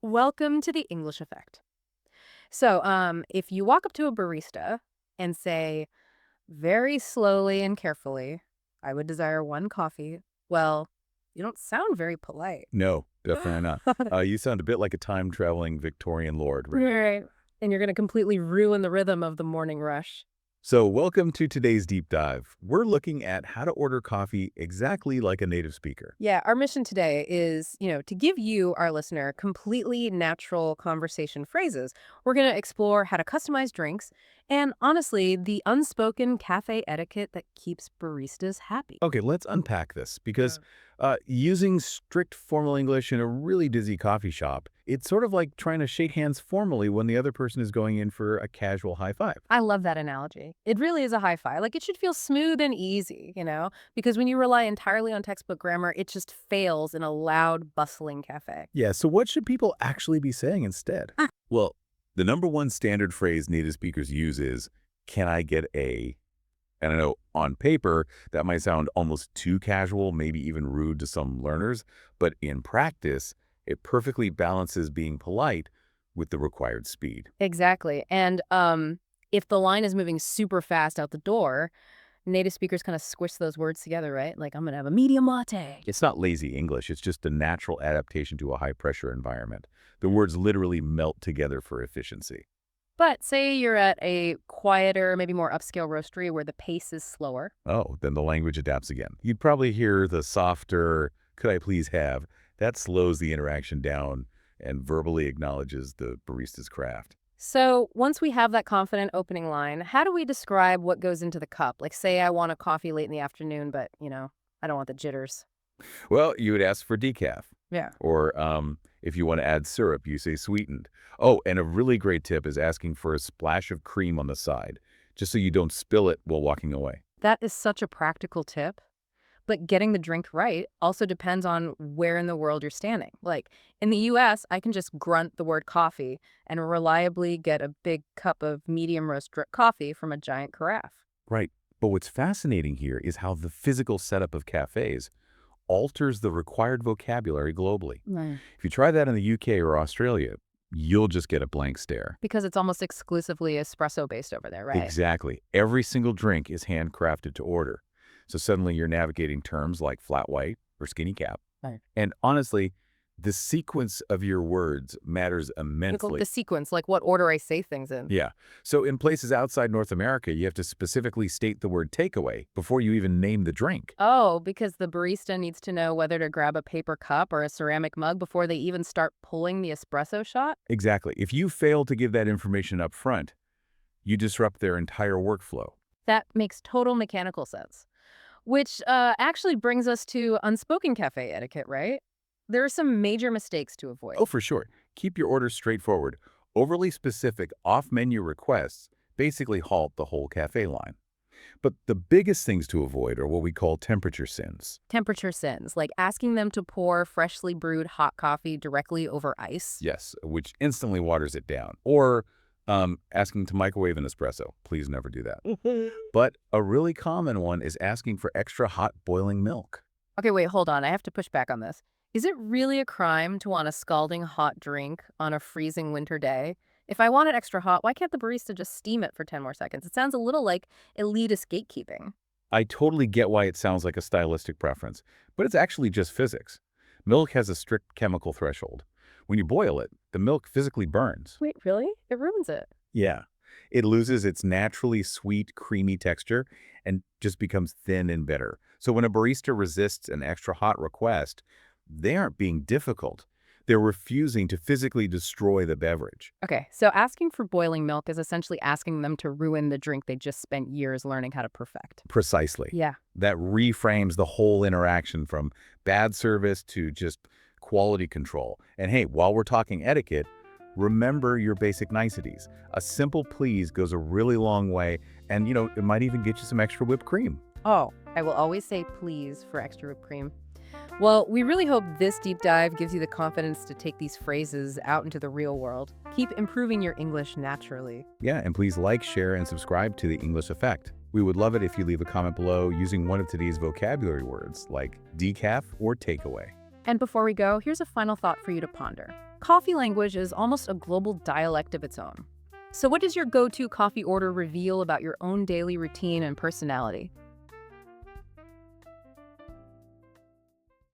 Welcome to the English effect. If you walk up to a barista and say, very slowly and carefully, I would desire one coffee, well, you don't sound very polite. No, definitely not. You sound a bit like a time-traveling Victorian lord. Right? Right. And you're going to completely ruin the rhythm of the morning rush. So welcome to today's deep dive. We're looking at how to order coffee exactly like a native speaker. Yeah, our mission today is, to give you, our listener, completely natural conversation phrases. We're going to explore how to customize drinks and, honestly, the unspoken cafe etiquette that keeps baristas happy. Okay, let's unpack this because using strict formal English in a really dizzy coffee shop, it's sort of like trying to shake hands formally when the other person is going in for a casual high five. I love that analogy. It really is a high five. Like, it should feel smooth and easy, because when you rely entirely on textbook grammar, it just fails in a loud, bustling cafe. Yeah, so what should people actually be saying instead? Well, the number one standard phrase native speakers use is, can I get a? And I know on paper that might sound almost too casual, maybe even rude to some learners, but in practice, it perfectly balances being polite with the required speed. Exactly. And if the line is moving super fast out the door, native speakers kind of squish those words together, right? Like, I'm going to have a medium latte. It's not lazy English, it's just a natural adaptation to a high-pressure environment. The words literally melt together for efficiency. But say you're at a quieter, maybe more upscale roastery where the pace is slower. Oh, then the language adapts again. You'd probably hear the softer, could I please have? That slows the interaction down and verbally acknowledges the barista's craft. So once we have that confident opening line, how do we describe what goes into the cup? Like, say I want a coffee late in the afternoon, but, I don't want the jitters. Well, you would ask for decaf. Yeah. Or if you want to add syrup, you say sweetened. Oh, and a really great tip is asking for a splash of cream on the side, just so you don't spill it while walking away. That is such a practical tip. But getting the drink right also depends on where in the world you're standing. Like, in the US, I can just grunt the word coffee and reliably get a big cup of medium roast drip coffee from a giant carafe. Right. But what's fascinating here is how the physical setup of cafes alters the required vocabulary globally. Right. If you try that in the UK or Australia, you'll just get a blank stare. Because it's almost exclusively espresso based over there, right? Exactly. Every single drink is handcrafted to order. So suddenly you're navigating terms like flat white or skinny cap. Right. And honestly, the sequence of your words matters It's immensely. the sequence, like what order I say things in. Yeah. So in places outside North America, you have to specifically state the word takeaway before you even name the drink. Oh, because the barista needs to know whether to grab a paper cup or a ceramic mug before they even start pulling the espresso shot? Exactly. If you fail to give that information up front, you disrupt their entire workflow. That makes total mechanical sense. Which actually brings us to unspoken cafe etiquette, right? There are some major mistakes to avoid. Oh, for sure. Keep your orders straightforward. Overly specific off-menu requests basically halt the whole cafe line. But the biggest things to avoid are what we call temperature sins. Temperature sins, like asking them to pour freshly brewed hot coffee directly over ice. Yes, which instantly waters it down. Or asking to microwave an espresso. Please never do that. But a really common one is asking for extra hot boiling milk. Okay, wait, hold on. I have to push back on this. Is it really a crime to want a scalding hot drink on a freezing winter day? If I want it extra hot, why can't the barista just steam it for 10 more seconds? It sounds a little like elitist gatekeeping. I totally get why it sounds like a stylistic preference, but it's actually just physics. Milk has a strict chemical threshold. When you boil it, the milk physically burns. Wait, really? It ruins it. Yeah. It loses its naturally sweet, creamy texture and just becomes thin and bitter. So when a barista resists an extra hot request, they aren't being difficult. They're refusing to physically destroy the beverage. Okay, so asking for boiling milk is essentially asking them to ruin the drink they just spent years learning how to perfect. Precisely. Yeah. That reframes the whole interaction from bad service to just quality control. And hey, while we're talking etiquette, remember your basic niceties. A simple please goes a really long way, and it might even get you some extra whipped cream. Oh, I will always say please for extra whipped cream. Well, we really hope this deep dive gives you the confidence to take these phrases out into the real world. Keep improving your English naturally. Yeah, and please like, share, and subscribe to The English Effect. We would love it if you leave a comment below using one of today's vocabulary words like decaf or takeaway. And before we go, here's a final thought for you to ponder. coffee language is almost a global dialect of its own. So what does your go-to coffee order reveal about your own daily routine and personality?